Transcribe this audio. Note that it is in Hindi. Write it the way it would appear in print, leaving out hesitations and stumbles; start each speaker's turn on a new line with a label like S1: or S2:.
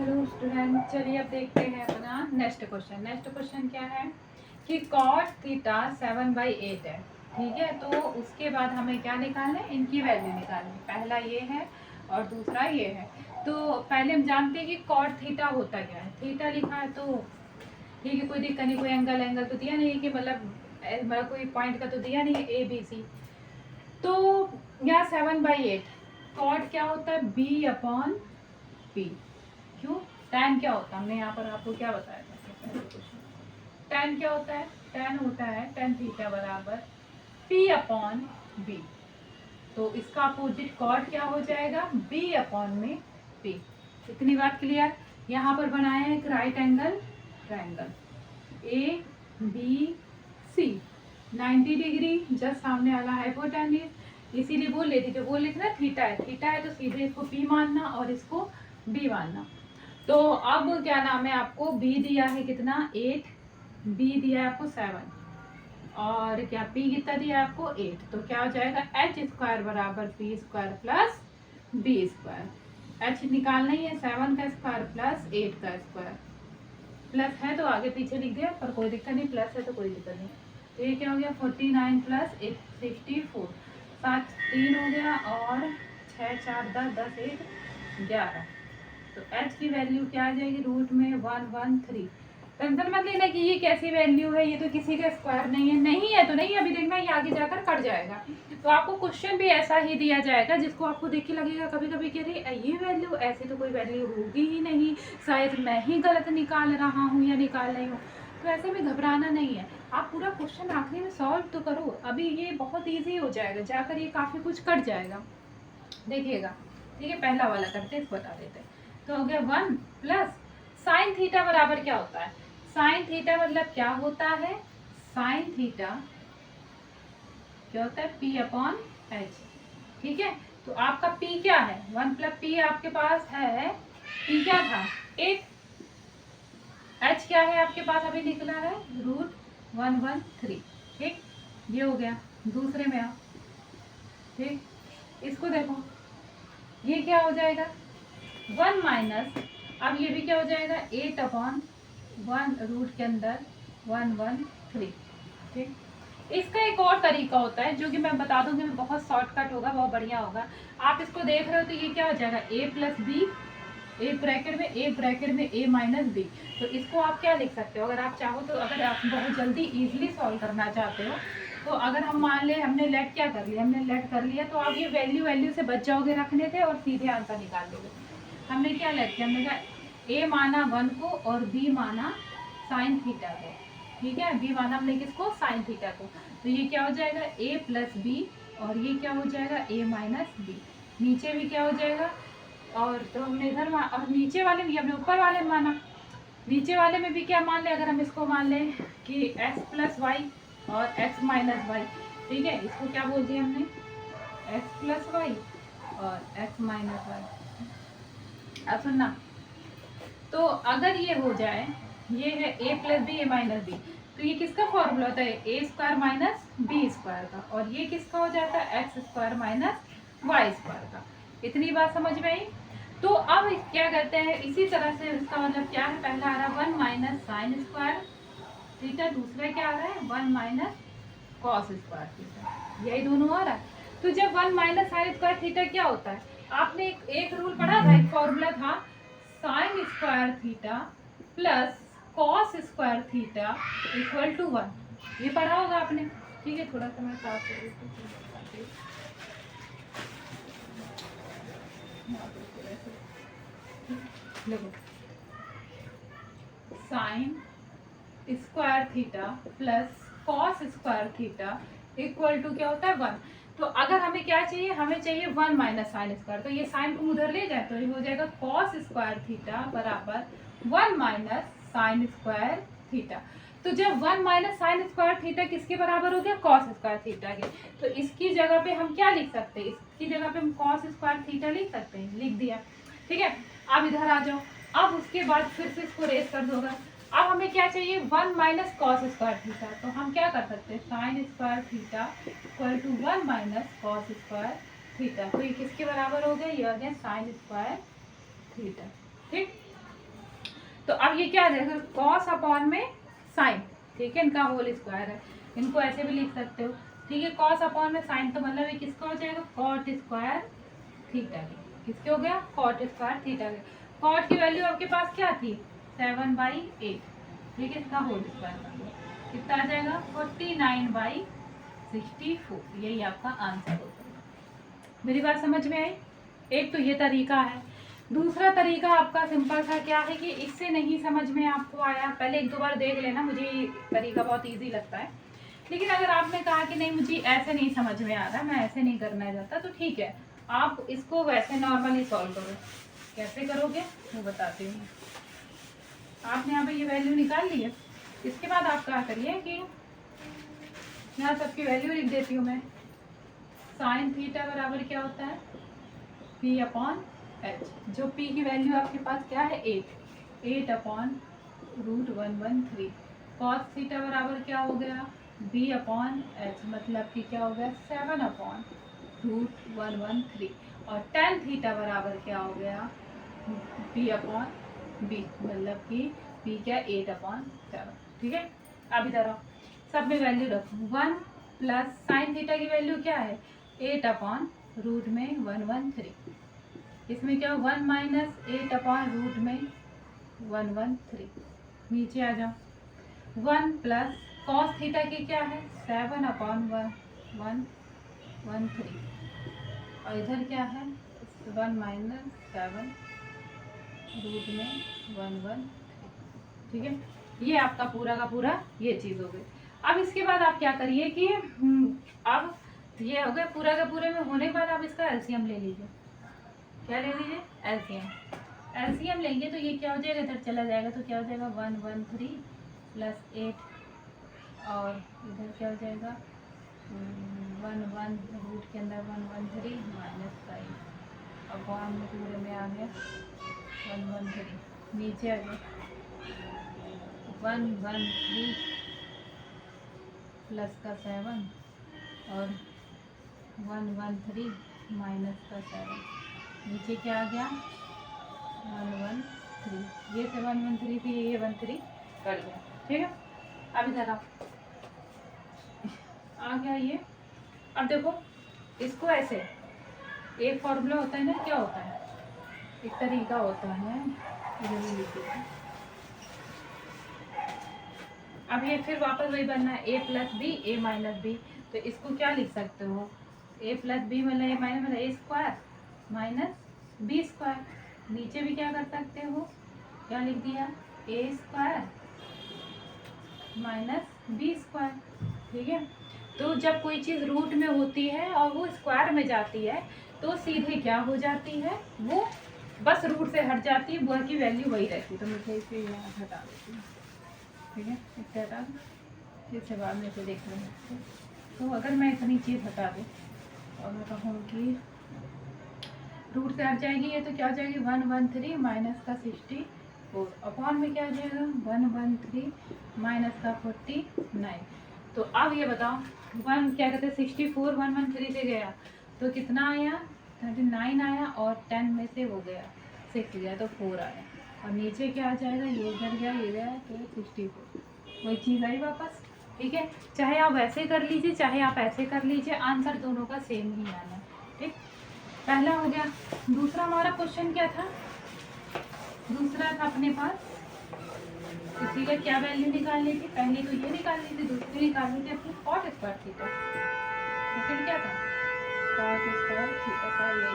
S1: हेलो स्टूडेंट, चलिए अब देखते हैं अपना नेक्स्ट क्वेश्चन। नेक्स्ट क्वेश्चन क्या है कि cot थीटा 7/8 है। ठीक है, तो उसके बाद हमें क्या निकालना है, इनकी वैल्यू निकालनी है। पहला ये है और दूसरा ये है। तो पहले हम जानते हैं कि cot थीटा होता क्या है। थीटा लिखा है तो ठीक है, कोई दिक्कत नहीं, कोई एंगल तो दिया नहीं कि मतलब कोई पॉइंट का तो दिया नहीं है ABC। तो यहाँ 7/8 cot क्या होता है, B/P। क्यों, tan क्या होता है, हमने यहाँ पर आपको क्या बताया था, tan क्या होता है, tan होता है tan थीटा बराबर P/B। तो इसका अपोजिट cot क्या हो जाएगा, B/P। इतनी बात क्लियर। यहाँ पर बनाया है एक right angle triangle ABC 90 degree, just सामने वाला हाइपोटेन्यूज, इसीलिए बोल लेती जो बोल लेती ना थीटा है तो सीधे इसको P मानना और इसको B मानना। तो अब क्या नाम है, आपको B दिया है कितना 8, B दिया है आपको 7 और क्या P कितना दिया है आपको 8। तो क्या हो जाएगा h² बराबर P² प्लस B²। h निकालना ही है, 7 का स्क्वायर प्लस 8 का स्क्वायर। प्लस है तो आगे पीछे लिख दिया पर कोई दिक्कत नहीं, प्लस है तो कोई दिक्कत नहीं। तो ये क्या हो गया 49 प्लस 64, 7 3 हो गया और 6 4 10 10 1 11। तो h की वैल्यू क्या आ जाएगी, रूट में 113। टेंशन मत लेना कि ये कैसी वैल्यू है, ये तो किसी का स्क्वायर नहीं है, नहीं है तो नहीं, अभी देखना ये आगे जाकर कट जाएगा। तो आपको क्वेश्चन भी ऐसा ही दिया जाएगा जिसको आपको देख के लगेगा कभी कभी कि अरे ये वैल्यू, ऐसी तो कोई वैल्यू होगी ही नहीं, शायद मैं ही गलत निकाल रहा हूँ या निकाल रही हूँ। तो ऐसे में घबराना नहीं है, आप पूरा क्वेश्चन आखिरी में सॉल्व तो करो। अभी ये बहुत ईजी हो जाएगा, जाकर ये काफ़ी कुछ कट जाएगा, देखिएगा। ठीक है, पहला वाला करते हैं, बता देते हैं। तो हो गया 1 प्लस साइन थीटा बराबर क्या होता है, साइन थीटा मतलब क्या होता है, साइन थीटा क्या होता है P/H। ठीक है, तो आपका P क्या है, 1 प्लस P आपके पास है, P क्या था 8, H क्या है आपके पास अभी निकला है रूट 113। ठीक, ये हो गया। दूसरे में आप ठीक, इसको देखो, ये क्या हो जाएगा 1 माइनस, अब ये भी क्या हो जाएगा 8/1 रूट के अंदर 113। ठीक, इसका एक और तरीका होता है जो कि मैं बता दूंगी, बहुत शॉर्टकट होगा, बहुत बढ़िया होगा। आप इसको देख रहे हो तो ये क्या हो जाएगा a प्लस बी, एक ब्रैकेट में a माइनस बी। तो इसको आप क्या लिख सकते हो, अगर आप चाहो तो, अगर आप बहुत जल्दी इजीली सॉल्व करना चाहते हो तो अगर हम मान ले हमने लेट क्या कर लिया, हमने लेट कर लिया, तो आप ये वैल्यू से बच जाओगे रखने थे और सीधे आंसर निकाल दोगे। हमने क्या लेट किया, हमने कहा a माना 1 को और b माना साइन थीटा को। ठीक है, b माना हमने किसको, साइन थीटा को। तो ये क्या हो जाएगा a प्लस बी और ये क्या हो जाएगा a माइनस बी। नीचे भी क्या हो जाएगा, और तो हमने इधर और नीचे वाले भी हमने ऊपर वाले में माना, नीचे वाले में भी क्या मान ले, अगर हम इसको मान लें कि x प्लस वाई और x माइनस वाई। ठीक है, इसको क्या बोल दिया हमने, x प्लस वाई और x माइनस वाई। अब सुनना, तो अगर ये हो जाए, ये है a plus B a minus B, तो ये किसका फॉर्मूला होता है, a² माइनस b² का, और ये किसका हो जाता है x² माइनस y² का। इतनी बात समझ में आई। तो अब क्या करते हैं, इसी तरह से इसका मतलब क्या है, पहला आ रहा है 1 माइनस साइन स्क्वायर थीटा, दूसरा क्या आ रहा है 1 माइनस कॉस स्क्वायर थीटा, यही दोनों आ रहा है। तो जब 1 माइनस साइन स्क्वायर थीटा क्या होता है, आपने एक रूल पढ़ा था, एक फॉर्मूला था sine square theta plus cos square theta equal to 1, ये पढ़ा होगा आपने। ठीक है, थोड़ा सा मैं साफ कर देती हूँ। देखो, sine square theta plus cos square theta equal to क्या होता है 1। तो अगर हमें क्या चाहिए, हमें चाहिए 1 माइनस साइन स्क्वायर, तो ये साइन को उधर ले जाए तो ये हो जाएगा कॉस स्क्वायर थीटा बराबर 1 माइनस साइन स्क्वायर थीटा। तो जब 1 माइनस साइन स्क्वायर थीटा किसके बराबर हो गया, कॉस स्क्वायर थीटा के, तो इसकी जगह पे हम क्या लिख सकते हैं, इसकी जगह पे हम कॉस स्क्वायर थीटा लिख सकते हैं, लिख दिया। ठीक है, अब इधर आ जाओ, अब उसके बाद फिर से इसको रेस कर दोगा। अब हमें क्या चाहिए 1 माइनस कॉस स्क्वायर थीटा, तो हम क्या कर सकते हैं sine square theta equal to 1 minus cos square theta. तो ये किसके बराबर हो गया, ये आ गया साइन स्क्वायर थीटा। ठीक, तो अब ये क्या आ जाएगा, कॉस अपॉन में साइन, ठीक है, इनका होल स्क्वायर है, इनको ऐसे भी लिख सकते हो, ठीक है। कॉस अपॉन में साइन तो मतलब ये किसका हो जाएगा, कॉट स्क्वायर थीटा के, किसके हो गया, कॉट स्क्वायर थीटा के। कॉट की वैल्यू आपके पास क्या थी, 7/8, ठीक है, इसका होल स्क्वायर कर दो, कितना आ जाएगा 49/64, यही आपका आंसर हो जाएगा। मेरी बात समझ में आई। एक तो ये तरीका है। दूसरा तरीका आपका सिंपल सा क्या है कि इससे नहीं समझ में आपको आया, पहले एक दो बार देख लेना, मुझे ये तरीका बहुत इजी लगता है। लेकिन अगर आपने कहा कि नहीं मुझे ऐसे नहीं समझ में आ रहा, मैं ऐसे नहीं करना चाहता, तो ठीक है, आप इसको वैसे नॉर्मली सॉल्व करो। कैसे करोगे वो बताती हूँ। आपने यहाँ पे ये वैल्यू निकाल ली है, इसके बाद आप क्या करिए कि यहाँ सबकी वैल्यू लिख देती हूँ मैं। साइन थीटा बराबर क्या होता है, P अपॉन एच, जो P की वैल्यू आपके पास क्या है 8 अपॉन √113। कॉस थीटा बराबर क्या हो गया, B अपॉन एच, मतलब कि क्या हो गया 7 अपॉन √113। और टेन थीटा बराबर क्या हो गया, P अपॉन B, मतलब कि P क्या 8/7, ठीक है। अब इधर आओ, सब में वैल्यू रखो, 1 प्लस साइन थीटा की वैल्यू क्या है 8/√113, इसमें क्या 1 माइनस 8/√113, नीचे आ जाओ। 1 प्लस कॉस थीटा की क्या है 7/113, और इधर क्या है 1 माइनस 7√113, ठीक है। ये आपका पूरा का पूरा ये चीज़ हो गई। अब इसके बाद आप क्या करिए कि अब ये हो गया पूरा का पूरे में होने के बाद आप इसका एलसीएम ले लीजिए। क्या ले लीजिए, एलसीएम। एलसीएम लेंगे तो ये क्या हो जाएगा, इधर चला जाएगा तो क्या हो जाएगा 113 प्लस 8, और इधर क्या हो जाएगा 1 रूट के अंदर 113 माइनस 5 अपॉन पूरे में आ गया 113, नीचे आ गया 113 प्लस का 7 और 113 माइनस का 7, नीचे क्या आ गया 113, ये से 113 थी, ये 13 कट गया, ठीक है। अब इधर आ गया ये। अब देखो इसको ऐसे, एक फॉर्मूला होता है ना, क्या होता है, एक तरीका होता है, अब ये फिर वापस वही बनना है, a plus B A minus B, तो इसको क्या लिख सकते हो, a प्लस बी मतलब ए माइनस मतलब ए स्क्वायर माइनस बी स्क्वायर, नीचे भी क्या कर सकते हो, क्या लिख दिया ए स्क्वायर माइनस बी स्क्वायर, ठीक है। तो जब कोई चीज़ रूट में होती है और वो स्क्वायर में जाती है तो सीधे क्या हो जाती है, वो बस रूट से हट जाती है, वो की वैल्यू वही रहती है। तो मुझे इसे यहाँ हटा देती हूँ, ठीक है, इसे हटा दूँ, इसे बाद में से देख लेंगे। तो अगर मैं इतनी चीज़ हटा दूँ और मैं कहूँ कि रूट से हट जाएगी ये, तो क्या हो जाएगी 113 माइनस का 64 अपॉन में क्या आ जाएगा 113 माइनस का 49। तो अब ये बताओ 1 क्या कहते हैं 64 113 से गया तो कितना आया 39 आया, और 10 में से हो गया 6 गया तो 4 आया, और नीचे क्या आ जाएगा, ये इधर गया ये गया तो 64, वही चीज़ आई वापस, ठीक है। चाहे आप ऐसे कर लीजिए चाहे आप ऐसे कर लीजिए, आंसर दोनों का सेम ही आना है, ठीक। पहला हो गया। दूसरा हमारा क्वेश्चन क्या था, दूसरा था अपने पास इसी का क्या वैल्यू निकालनी थी, पहले तो ये निकालनी थी, दूसरी निकालनी थी अपनी कॉट स्क्वायर थीटा, सेकंड क्या था कॉट स्क्वायर थीटा का, ये